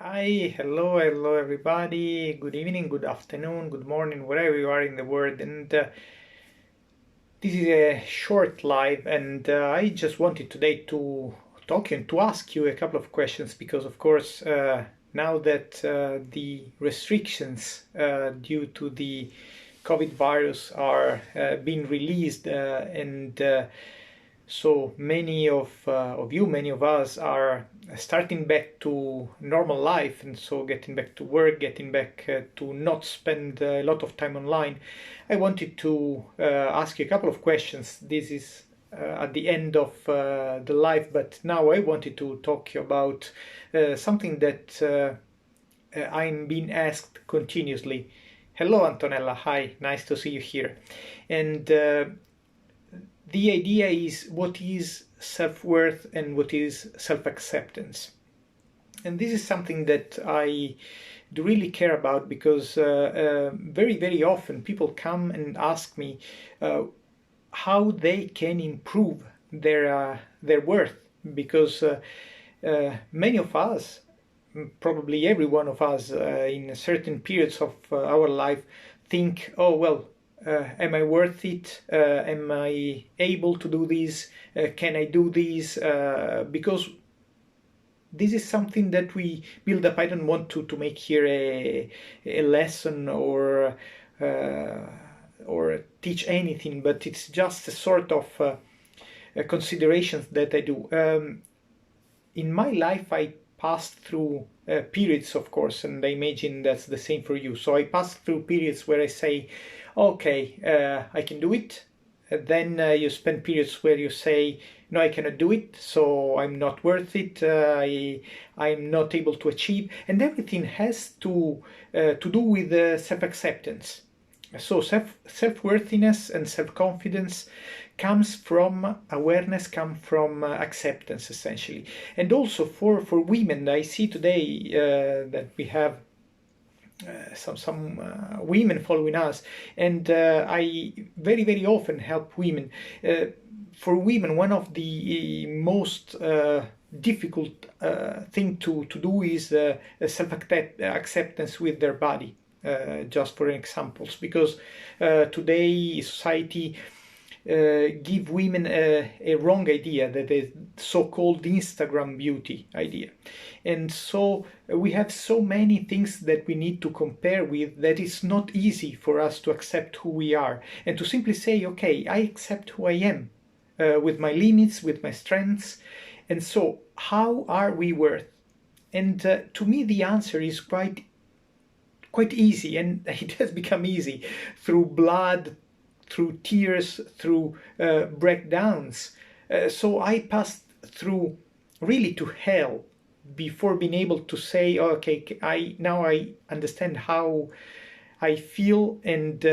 Hi, hello everybody. Good evening, good afternoon, good morning, wherever you are in the world. And this is a short live, and I just wanted today to talk and to ask you a couple of questions because, of course, now that the restrictions due to the COVID virus are being released, and so many of you, many of us are starting back to normal life, and so getting back to work, getting back to not spend a lot of time online. I wanted to ask you a couple of questions. This is at the end of the life, but now I wanted to talk about something that I'm being asked continuously. Hello, Antonella. Hi, nice to see you here. And the idea is, what is self-worth and what is self-acceptance? And this is something that I do really care about because very often people come and ask me how they can improve their worth, because many of us, probably every one of us, in certain periods of our life think, oh well, am I worth it? Am I able to do this? Can I do this? Because this is something that we build up. I don't want to make here a lesson or teach anything, but it's just a sort of considerations that I do. In my life, I passed through periods, of course, and I imagine that's the same for you. So I passed through periods where I say, okay, I can do it. Then you spend periods where you say, no, I cannot do it, so I'm not worth it, I'm not able to achieve. And everything has to do with self-acceptance. So self-worthiness and self-confidence comes from awareness, comes from acceptance, essentially. And also for women, I see today that we have some women following us, and I very often help women. For women, one of the most difficult thing to do is self-acceptance with their body, just for examples, because today society give women a wrong idea, that is so-called Instagram beauty idea. And so we have so many things that we need to compare with, that it's not easy for us to accept who we are and to simply say, okay, I accept who I am, with my limits, with my strengths. And so how are we worth? And to me the answer is quite easy, and it has become easy through blood, through tears, through breakdowns. So I passed through really to hell before being able to say, okay, now I understand how I feel and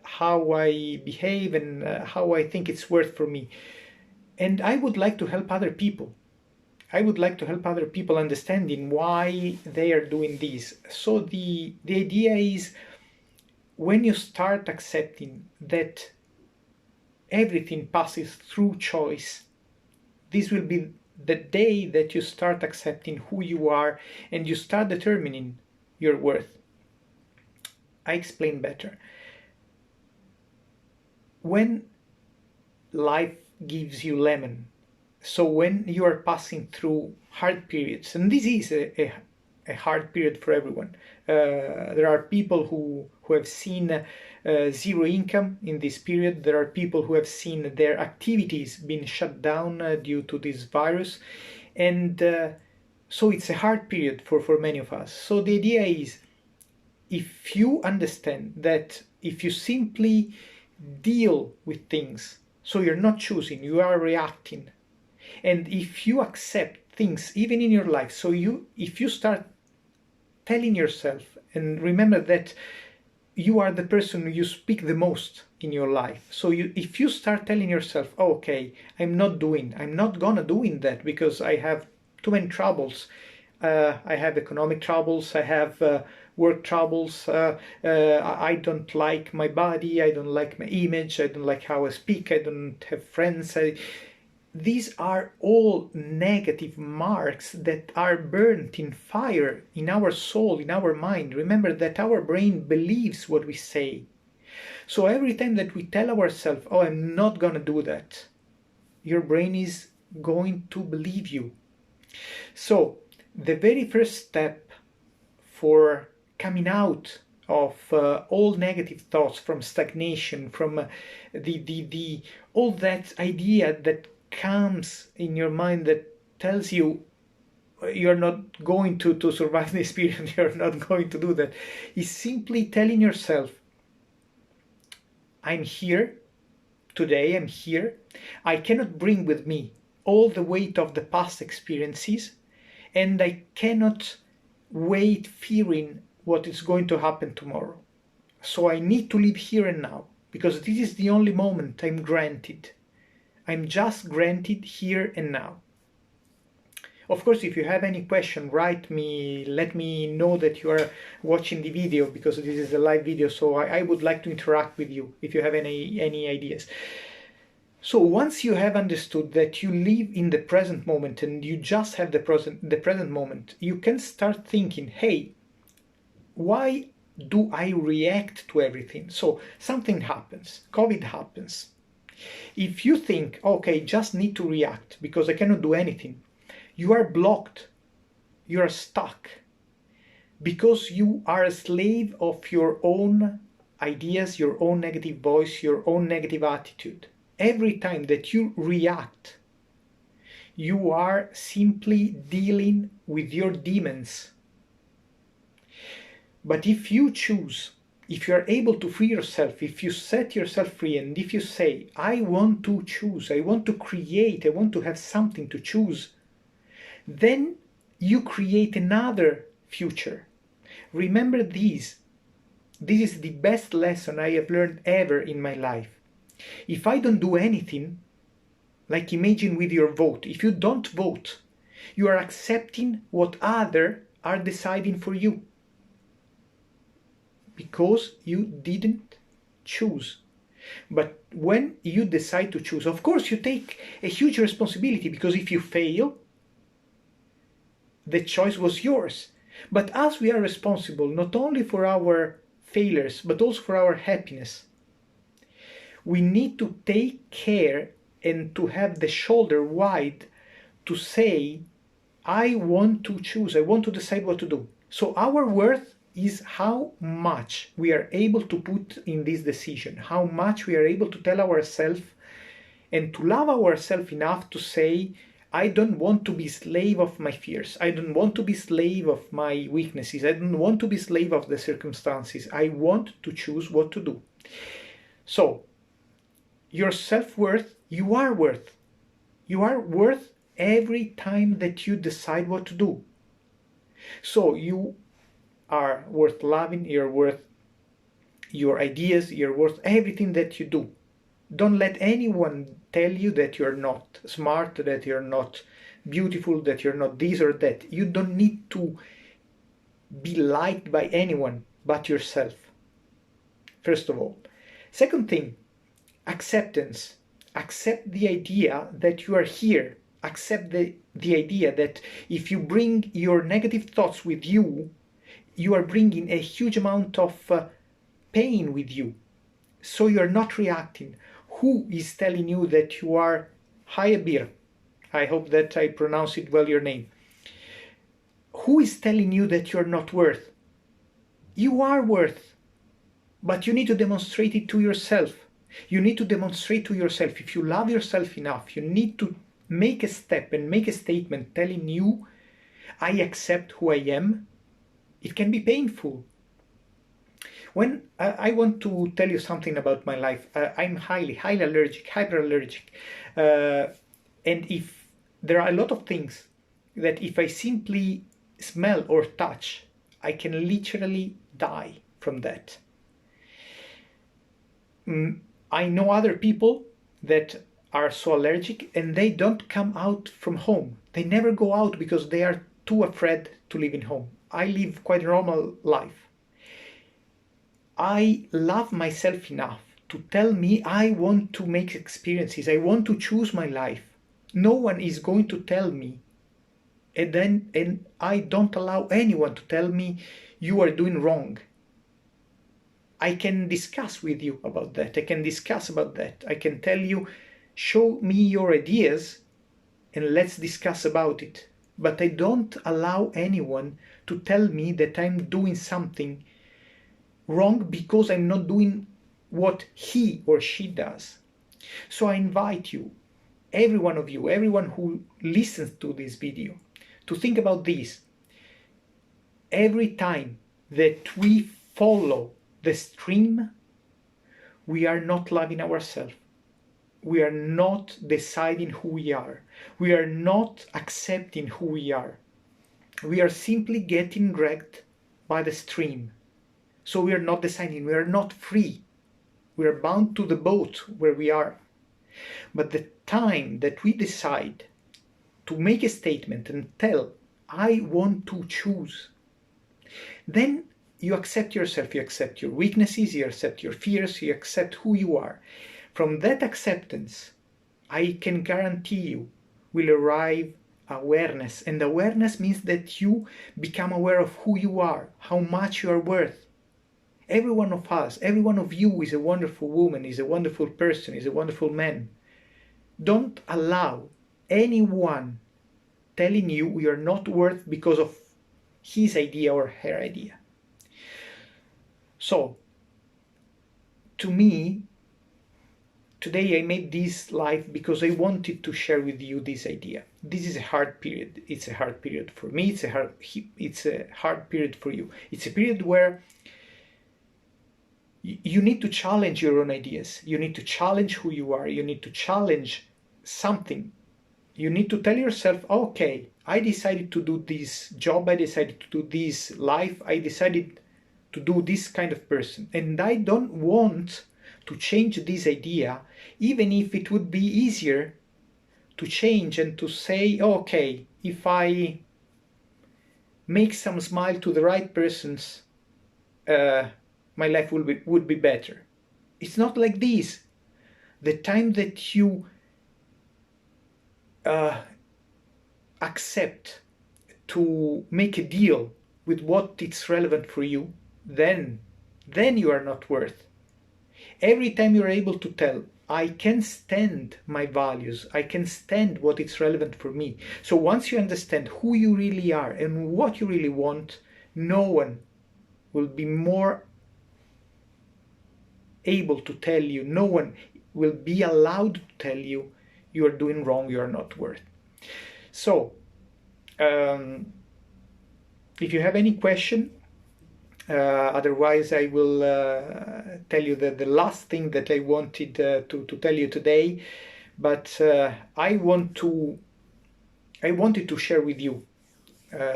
how I behave and how I think it's worth for me. And I would like to help other people. I would like to help other people understanding why they are doing this. So the idea is, when you start accepting that everything passes through choice, this will be the day that you start accepting who you are and you start determining your worth. I explain better. When life gives you lemon, so when you are passing through hard periods, and this is a hard period for everyone. There are people who have seen zero income in this period. There are people who have seen their activities being shut down due to this virus. And so it's a hard period for many of us. So the idea is, if you understand that if you simply deal with things, so you're not choosing, you are reacting, and if you accept things even in your life, so if you start telling yourself, and remember that you are the person you speak the most in your life. So if you start telling yourself, oh, okay, I'm not gonna doing that because I have too many troubles. I have economic troubles, I have work troubles, I don't like my body, I don't like my image, I don't like how I speak, I don't have friends. these are all negative marks that are burnt in fire in our soul, in our mind. Remember that our brain believes what we say. So every time that we tell ourselves, oh, I'm not gonna do that, your brain is going to believe you. So the very first step for coming out of all negative thoughts, from stagnation, from the all that idea that comes in your mind that tells you you're not going to survive the experience, you're not going to do that, is simply telling yourself, I'm here today, I'm here. I cannot bring with me all the weight of the past experiences, and I cannot wait fearing what is going to happen tomorrow. So I need to live here and now, because this is the only moment I'm granted. I'm just granted here and now. Of course, if you have any question, write me, let me know that you are watching the video, because this is a live video, so I would like to interact with you if you have any ideas. So once you have understood that you live in the present moment and you just have the present moment, you can start thinking, hey, why do I react to everything? So something happens, COVID happens. If you think, okay, just need to react because I cannot do anything, you are blocked, you are stuck, because you are a slave of your own ideas, your own negative voice, your own negative attitude. Every time that you react, you are simply dealing with your demons. But if you choose, if you are able to free yourself, if you set yourself free, and if you say, I want to choose, I want to create, I want to have something to choose, then you create another future. Remember this. This is the best lesson I have learned ever in my life. If I don't do anything, like imagine with your vote, if you don't vote, you are accepting what others are deciding for you, because you didn't choose. But when you decide to choose, of course you take a huge responsibility, because if you fail, the choice was yours. But as we are responsible not only for our failures but also for our happiness, we need to take care and to have the shoulder wide to say, I want to choose, I want to decide what to do. So our worth is how much we are able to put in this decision, how much we are able to tell ourselves and to love ourselves enough to say, I don't want to be slave of my fears. I don't want to be slave of my weaknesses. I don't want to be slave of the circumstances. I want to choose what to do. So, your self-worth, you are worth. You are worth every time that you decide what to do. So, you are worth loving, you're worth your ideas, you're worth everything that you do. Don't let anyone tell you that you're not smart, that you're not beautiful, that you're not this or that. You don't need to be liked by anyone but yourself, first of all. Second thing, acceptance. Accept the idea that you are here. Accept the idea that if you bring your negative thoughts with you, you are bringing a huge amount of pain with you. So you're not reacting. Who is telling you that you are Hayabir? I hope that I pronounce it well, your name. Who is telling you that you're not worth? You are worth, but you need to demonstrate it to yourself. You need to demonstrate to yourself, if you love yourself enough, you need to make a step and make a statement telling you, I accept who I am. It can be painful. When I want to tell you something about my life, I'm highly allergic, hyper allergic. And if there are a lot of things that if I simply smell or touch, I can literally die from that. I know other people that are so allergic and they don't come out from home. They never go out because they are too afraid to live in home. I live quite a normal life. I love myself enough to tell me I want to make experiences. I want to choose my life. No one is going to tell me, and I don't allow anyone to tell me you are doing wrong. I can discuss with you about that. I can discuss about that. I can tell you, show me your ideas and let's discuss about it. But I don't allow anyone to tell me that I'm doing something wrong because I'm not doing what he or she does. So I invite you, every one of you, everyone who listens to this video, to think about this. Every time that we follow the stream, we are not loving ourselves. We are not deciding who we are. We are not accepting who we are. We are simply getting dragged by the stream. So we are not deciding. We are not free. We are bound to the boat where we are. But the time that we decide to make a statement and tell, I want to choose, then you accept yourself, you accept your weaknesses, you accept your fears, you accept who you are. From that acceptance, I can guarantee you will arrive awareness. And awareness means that you become aware of who you are, how much you are worth. Every one of us, every one of you is a wonderful woman, is a wonderful person, is a wonderful man. Don't allow anyone telling you you're not worth because of his idea or her idea. So, to me, today I made this live because I wanted to share with you this idea. This is a hard period. It's a hard period for me. It's a hard period for you. It's a period where you need to challenge your own ideas. You need to challenge who you are. You need to challenge something. You need to tell yourself, okay, I decided to do this job. I decided to do this life. I decided to do this kind of person. And I don't want to change this idea, even if it would be easier to change and to say, okay, if I make some smile to the right persons, my life would be better. It's not like this. The time that you accept to make a deal with what is relevant for you, then you are not worth. Every time you're able to tell, I can stand my values, I can stand what is relevant for me. So once you understand who you really are and what you really want, no one will be more able to tell you, no one will be allowed to tell you you are doing wrong, you are not worth. So, if you have any question, otherwise I will tell you the last thing that I wanted to tell you today, but I wanted to share with you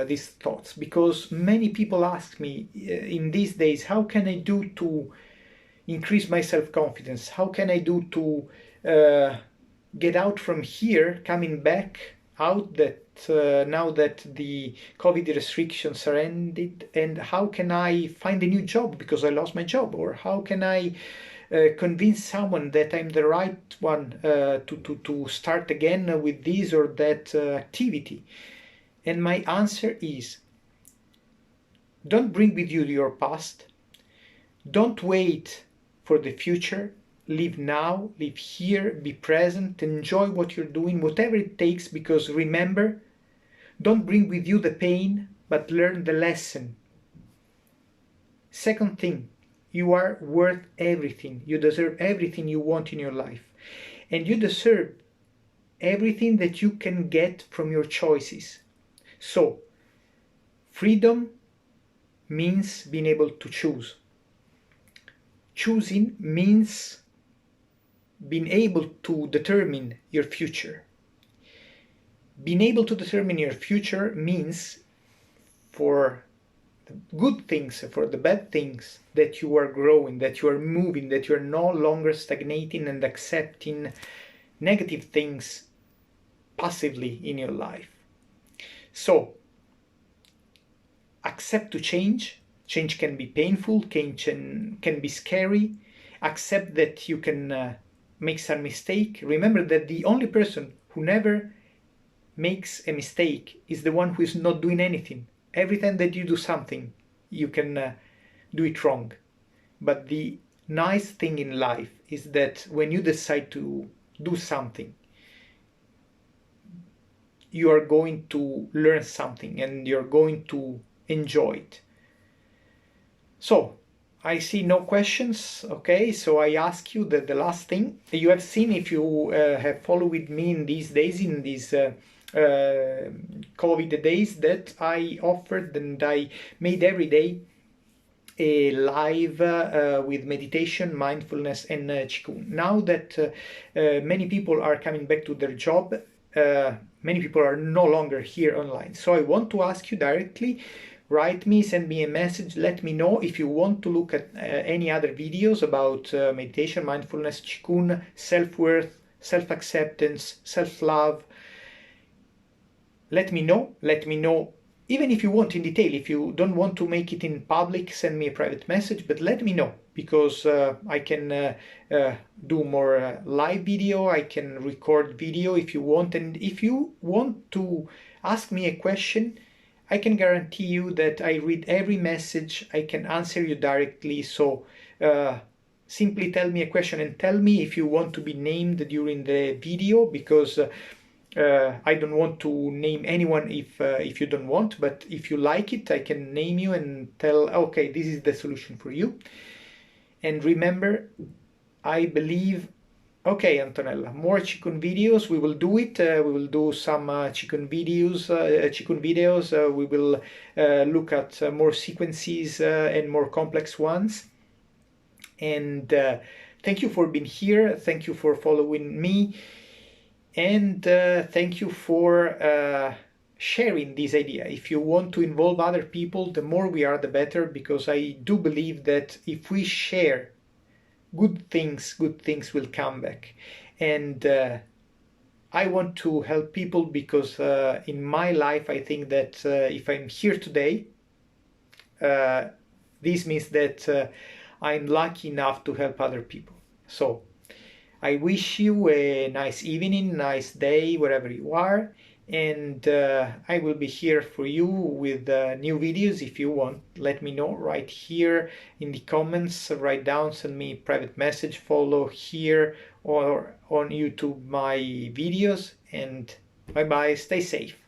these thoughts, because many people ask me in these days, how can I do to increase my self-confidence? How can I do to get out from here, coming back out that now that the COVID restrictions are ended, and how can I find a new job because I lost my job? Or how can I convince someone that I'm the right one to start again with this or that activity? And my answer is, don't bring with you your past. Don't wait for the future. Live now, live here, be present, enjoy what you're doing, whatever it takes, because remember, don't bring with you the pain, but learn the lesson. Second thing, you are worth everything. You deserve everything you want in your life. And you deserve everything that you can get from your choices. So, freedom means being able to choose. Choosing means being able to determine your future. Being able to determine your future means, for the good things, for the bad things, that you are growing, that you are moving, that you are no longer stagnating and accepting negative things passively in your life. So, accept to change. Change can be painful, can be scary. Accept that you can make some mistake. Remember that the only person who never makes a mistake is the one who is not doing anything. Every time that you do something, you can do it wrong. But the nice thing in life is that when you decide to do something, you are going to learn something and you're going to enjoy it. So I see no questions. Okay, so I ask you that the last thing you have seen, if you have followed with me in these days, in these COVID days, that I offered and I made every day a live with meditation, mindfulness, and Qigong. Now that many people are coming back to their job, many people are no longer here online. So I want to ask you directly, write me, send me a message, let me know if you want to look at any other videos about meditation, mindfulness, Qigong, self-worth, self-acceptance, self-love. Let me know. Even if you want in detail. If you don't want to make it in public, send me a private message, but let me know, because I can do more live video, I can record video if you want. And if you want to ask me a question, I can guarantee you that I read every message, I can answer you directly. So simply tell me a question and tell me if you want to be named during the video, because I don't want to name anyone if you don't want, but if you like it, I can name you and tell, okay, this is the solution for you. And remember, I believe, okay, Antonella, more Qigong videos, we will do it. We will do some Qigong videos. We will look at more sequences and more complex ones. And thank you for being here. Thank you for following me. And thank you for sharing this idea. If you want to involve other people, the more we are, the better, because I do believe that if we share good things will come back. And I want to help people because in my life, I think that if I'm here today, this means that I'm lucky enough to help other people. So I wish you a nice evening, nice day, wherever you are, and I will be here for you with new videos. If you want, let me know right here in the comments, write down, send me a private message, follow here or on YouTube my videos, and bye bye, stay safe.